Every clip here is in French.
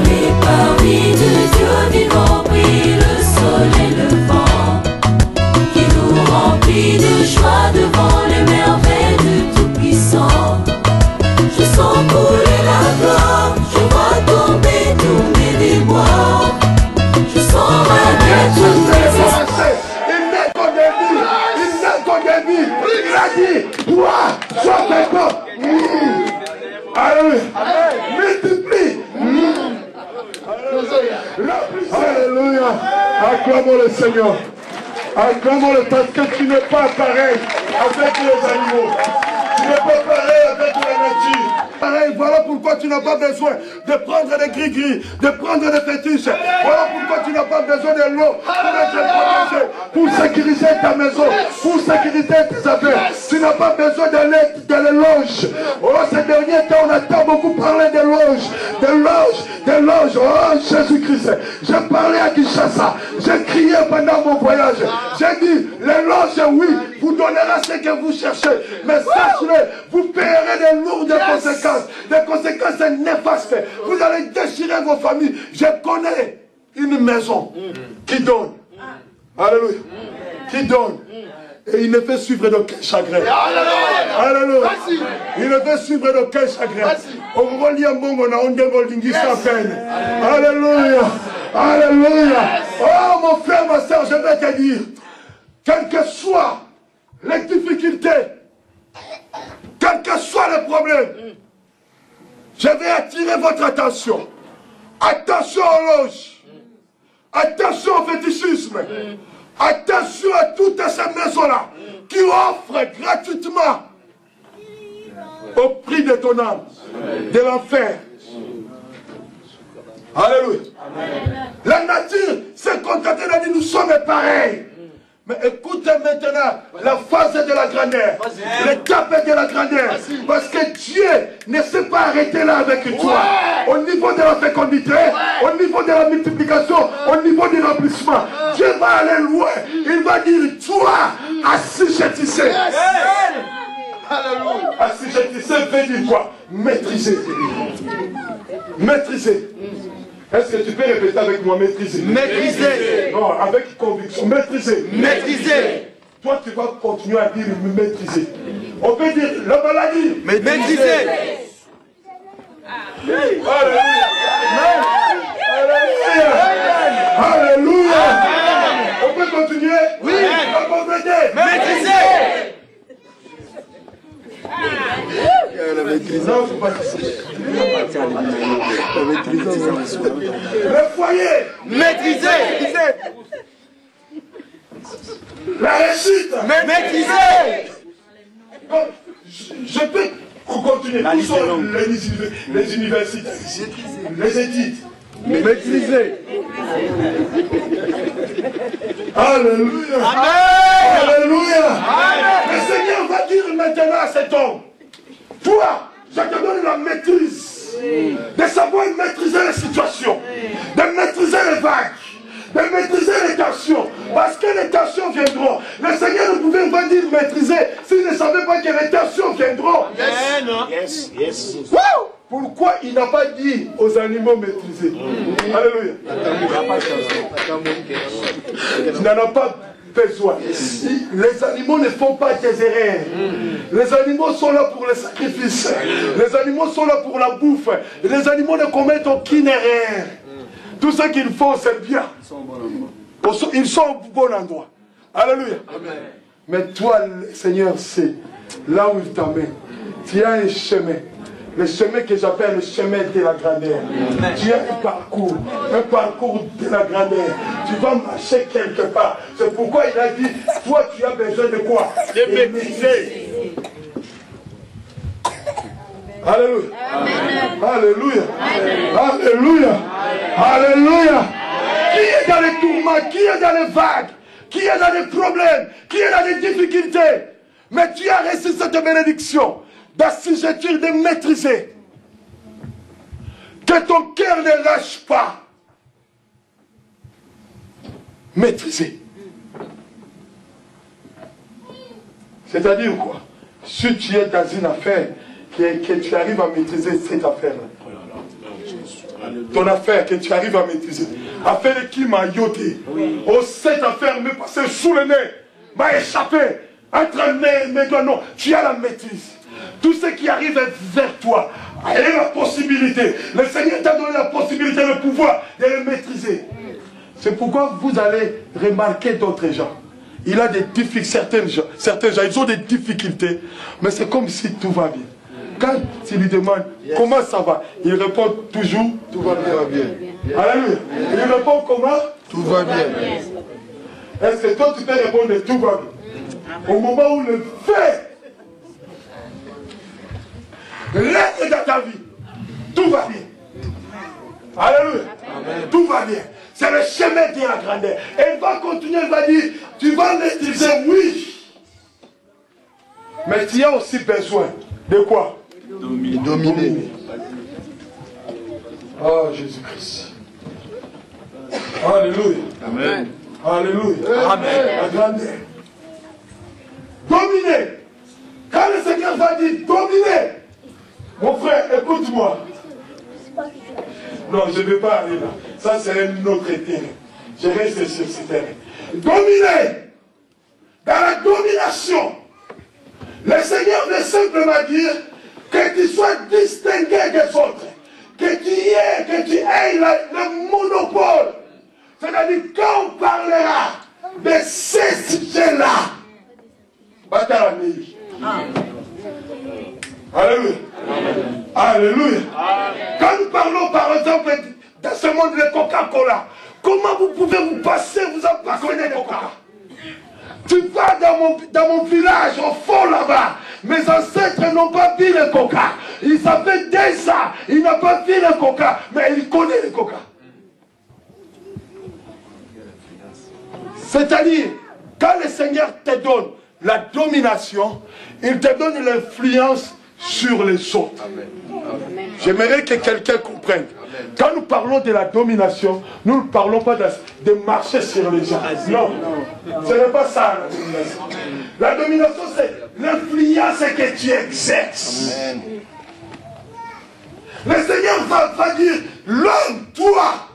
Et parmi de Dieu vivant brille le soleil levant, qui nous remplit de joie devant les merveilles du Tout-Puissant. Je sens couler la gloire, je vois tomber tous mes déboires. Je sens ma tête il n'est qu'au début, il n'est qu'au début. Il a dit, toi, sois maintenant. Alléluia. Multiplie. Alléluia. Acclamons le Seigneur. Acclamons-le parce que tu n'es pas pareil avec les animaux. Tu n'es pas pareil avec la nature. Pareil, voilà pourquoi tu n'as pas besoin de prendre des gris-gris, de prendre des fétiches. Voilà pourquoi tu n'as pas besoin de l'eau pour sécuriser ta maison, pour sécuriser tes affaires. Tu n'as pas besoin d'aller dans les loges. Oh, ces derniers temps, on entend beaucoup parler des loges, des loges, des loges. Oh, Jésus-Christ. J'ai parlé à Kinshasa. J'ai crié pendant mon voyage. J'ai dit, les loges, oui, vous donnerez ce que vous cherchez. Mais sachez-le, vous payerez des lourdes conséquences. Des conséquences néfastes. Vous allez déchirer vos familles. Je connais une maison qui donne. Alléluia. Qui donne. Et il ne fait suivre d'aucun chagrin. Alléluia. Il ne fait suivre d'aucun chagrin. Alléluia. Alléluia. Oh mon frère, ma soeur, je vais te dire, quelles que soient les difficultés, quels que soient les problèmes, je vais attirer votre attention. Attention aux loges. Attention au fétichisme. Attention à toutes ces maisons-là qui offrent gratuitement au prix de ton âme, de l'enfer. Alléluia. La nature s'est contentée de dire nous sommes pareils. Mais écoutez maintenant la phase de la grandeur, l'étape de la grandeur. Parce que Dieu ne s'est pas arrêté là avec toi. Au niveau de la fécondité, au niveau de la multiplication, au niveau du remplissement. Dieu va aller loin. Il va dire, toi, assujettissez. Assujettissez veut dire quoi? Maîtriser. Maîtriser. Est-ce que tu peux répéter avec moi, maîtriser? Maîtriser. Non, avec conviction. Maîtriser. Maîtriser. Toi, tu vas continuer à dire maîtriser. On peut dire la maladie. Maîtriser. Alléluia. Alléluia. Alléluia. On peut continuer? Oui. La pauvreté. Maîtriser. La maîtrise. Non, il ne faut pas le foyer. Maîtriser. La réussite. Maîtriser. Je peux continuer. Où sont les universités? Les études. Maîtriser. Alléluia. Amen. Alléluia. Amen. Le Seigneur va dire maintenant à cet homme, toi, je te donne la maîtrise de savoir maîtriser les situations, de maîtriser les vagues, de maîtriser les tensions. Parce que les tensions viendront. Le Seigneur ne pouvait pas dire maîtriser s'il ne savait pas que les tensions viendront. Yes. Yes. Wow. Pourquoi il n'a pas dit aux animaux maîtriser? Alléluia. Tu n'en as pas besoin. Les animaux ne font pas des erreurs. Les animaux sont là pour le sacrifice. Les animaux sont là pour la bouffe. Les animaux ne commettent aucune erreur. Tout ce qu'ils font, c'est bien. Ils sont au bon endroit. Alléluia. Mais toi, le Seigneur sait là où il t'amène. Tu as un chemin. Le chemin que j'appelle le chemin de la grandeur. Tu as un parcours de la grandeur. Tu vas marcher quelque part. C'est pourquoi il a dit, toi tu as besoin de quoi? De maîtriser. Alléluia. Alléluia. Alléluia. Alléluia. Qui est dans les tourments? Qui est dans les vagues? Qui est dans les problèmes? Qui est dans les difficultés? Mais tu as reçu cette bénédiction d'assujettir, de maîtriser. Que ton cœur ne lâche pas. Maîtriser. C'est-à-dire quoi? Si tu es dans une affaire, que tu arrives à maîtriser cette affaire-là, Ton affaire que tu arrives à maîtriser. Affaire qui m'a yoté. Oh, cette affaire m'est passée sous le nez. M'a échappé. Entre mes doigts, non. Tu as la maîtrise. Tout ce qui arrive vers toi, il y a la possibilité. Le Seigneur t'a donné la possibilité, le pouvoir de le maîtriser. C'est pourquoi vous allez remarquer d'autres gens. Il a des difficultés, certains gens, ils ont des difficultés, mais c'est comme si tout va bien. Quand tu lui demandes comment ça va, il répond toujours tout va bien. Alléluia. Il répond comment? Tout va bien. Est-ce que toi tu peux répondre tout va bien? Au moment où le fait règne dans ta vie, tout va bien. Alléluia. Amen. Tout va bien. C'est le chemin de la grandeur. Et il va continuer, il va dire, tu vas maîtriser, oui. Mais tu as aussi besoin de quoi? Dominer. Oh Jésus-Christ. Alléluia. Amen. Alléluia. Amen. La grandeur. Dominer. Quand le Seigneur va dire dominer, mon frère, écoute-moi. Non, je ne vais pas aller là. Ça, c'est un autre terrain. Je reste sur ce terrain. Dominer. Dans la domination, le Seigneur veut simplement dire que tu sois distingué des autres. Que tu aies le monopole. C'est-à-dire, quand on parlera de ces sujets-là, Alléluia. Alléluia. Quand nous parlons par exemple dans ce monde de Coca-Cola, comment vous pouvez vous passer, vous en passionner de Coca? Tu vas dans mon village, au fond là-bas. Mes ancêtres n'ont pas vu le Coca. Ils savaient déjà, ils n'ont pas vu le Coca, mais ils connaissent le Coca. C'est-à-dire, quand le Seigneur te donne la domination, il te donne l'influence sur les autres. J'aimerais que quelqu'un comprenne. Amen. Quand nous parlons de la domination, nous ne parlons pas de marcher sur les gens. Non, ce n'est pas ça la domination. La domination, c'est l'influence que tu exerces. Amen. Le Seigneur va dire, l'homme, toi,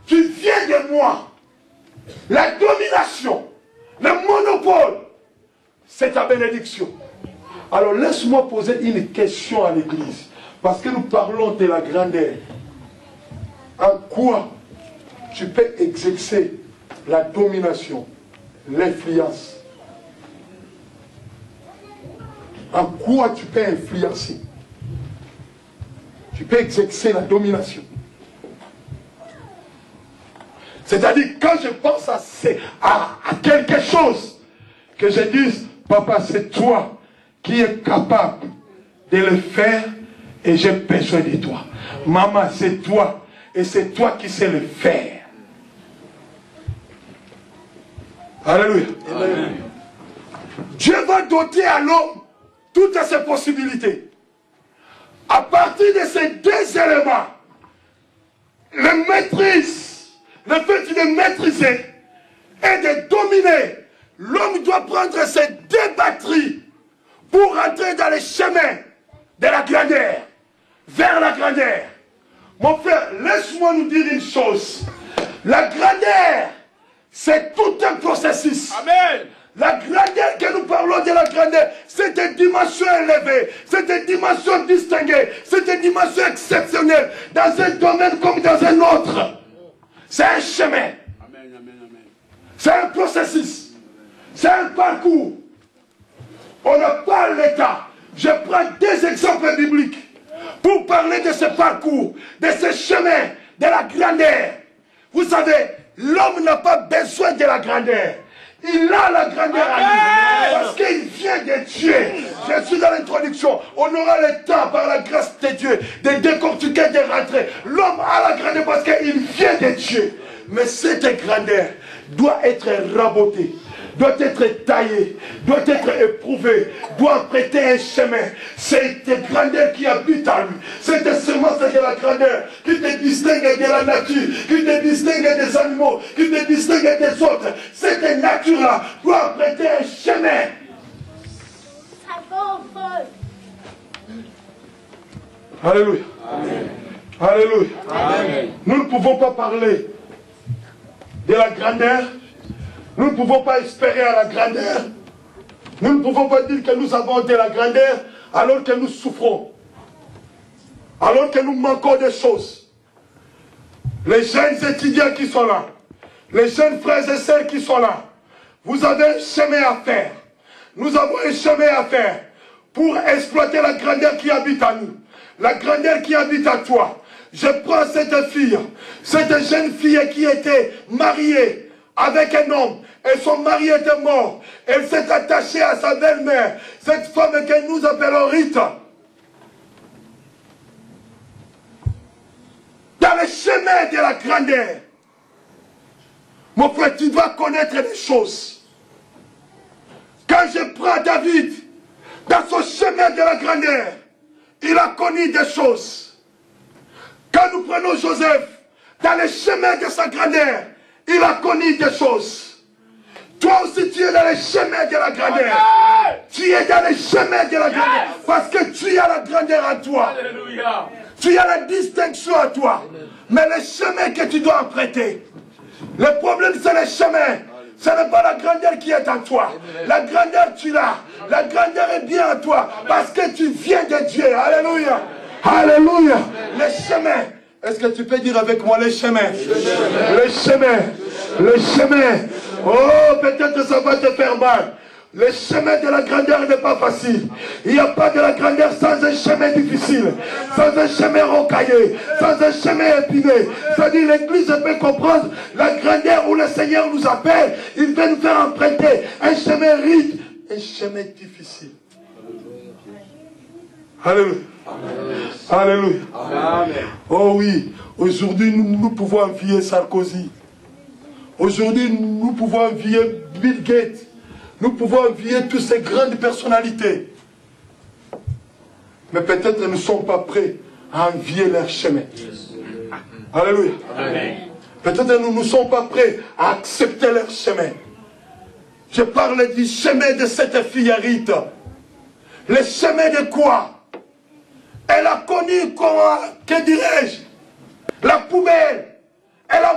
tu viens de moi. La domination, le monopole, c'est ta bénédiction. Alors laisse-moi poser une question à l'église. Parce que nous parlons de la grandeur. En quoi tu peux exercer la domination, l'influence? En quoi tu peux influencer? Tu peux exercer la domination. C'est-à-dire, quand je pense à quelque chose, que je dise, papa, c'est toi qui es capable de le faire et j'ai besoin de toi. Maman, c'est toi et c'est toi qui sais le faire. Alléluia. Amen. Dieu va doter à l'homme toutes ses possibilités. À partir de ces deux éléments, le maîtrise, le fait de maîtriser et de dominer, l'homme doit prendre ses deux batteries pour entrer dans les chemins de la grandeur, vers la grandeur. Mon frère, laisse-moi nous dire une chose. La grandeur, c'est tout un processus. Amen. La grandeur que nous parlons de la grandeur, c'est une dimension élevée, c'est une dimension distinguée, c'est une dimension exceptionnelle, dans un domaine comme dans un autre. C'est un chemin. Amen, amen, amen. C'est un processus. C'est un parcours. On n'a pas l'état. Je prends deux exemples bibliques pour parler de ce parcours, de ce chemin, de la grandeur. Vous savez, l'homme n'a pas besoin de la grandeur. Il a la grandeur à lui. Parce qu'il vient de Dieu. Je suis dans l'introduction. On aura le temps, par la grâce de Dieu, de décortiquer, de rentrer. L'homme a la grandeur parce qu'il vient de Dieu. Mais cette grandeur doit être rabotée, doit être taillée, doit être éprouvée, doit prêter un chemin. C'est cette grandeur qui habite en lui. C'est seulement de la grandeur qui te distingue de la nature, qui te distingue des animaux, qui te distingue des autres. Cette nature-là doit prêter un chemin. Alléluia. Amen. Alléluia. Amen. Nous ne pouvons pas parler de la grandeur. Nous ne pouvons pas espérer à la grandeur. Nous ne pouvons pas dire que nous avons de la grandeur alors que nous souffrons. Alors que nous manquons de choses. Les jeunes étudiants qui sont là, les jeunes frères et sœurs qui sont là, vous avez un chemin à faire. Nous avons un chemin à faire pour exploiter la grandeur qui habite à nous. La grandeur qui habite à toi. Je prends cette fille, cette jeune fille qui était mariée avec un homme, et son mari était mort. Elle s'est attachée à sa belle-mère, cette femme que nous appelons Rita. Dans le chemin de la grandeur, mon frère, tu dois connaître des choses. Quand je prends David, dans son chemin de la grandeur, il a connu des choses. Quand nous prenons Joseph, dans le chemin de sa grandeur, il a connu des choses. Toi aussi, tu es dans le chemin de la grandeur. Tu es dans le chemin de la grandeur. Parce que tu as la grandeur en toi. Alléluia. Tu as la distinction en toi. Mais le chemin que tu dois emprunter, le problème c'est le chemin. Ce n'est pas la grandeur qui est en toi. La grandeur tu l'as. La grandeur est bien en toi. Parce que tu viens de Dieu. Alléluia. Alléluia. Le chemin. Est-ce que tu peux dire avec moi le chemin? Le chemin. Le chemin. Oh, peut-être ça va te faire mal. Le chemin de la grandeur n'est pas facile. Il n'y a pas de la grandeur sans un chemin difficile, sans un chemin rocaillé, sans un chemin épineux. C'est-à-dire l'église peut comprendre la grandeur où le Seigneur nous appelle. Il veut nous faire emprunter un chemin ride, un chemin difficile. Alléluia. Alléluia. Amen. Oh oui, aujourd'hui nous pouvons envier Sarkozy. Aujourd'hui nous pouvons envier Bill Gates. Nous pouvons envier toutes ces grandes personnalités. Mais peut-être nous ne sommes pas prêts à envier leur chemin. Alléluia. Peut-être nous ne sommes pas prêts à accepter leur chemin. Je parle du chemin de cette fille Rita. Le chemin de quoi? Elle a connu comment, que dirais-je, la poubelle. Elle a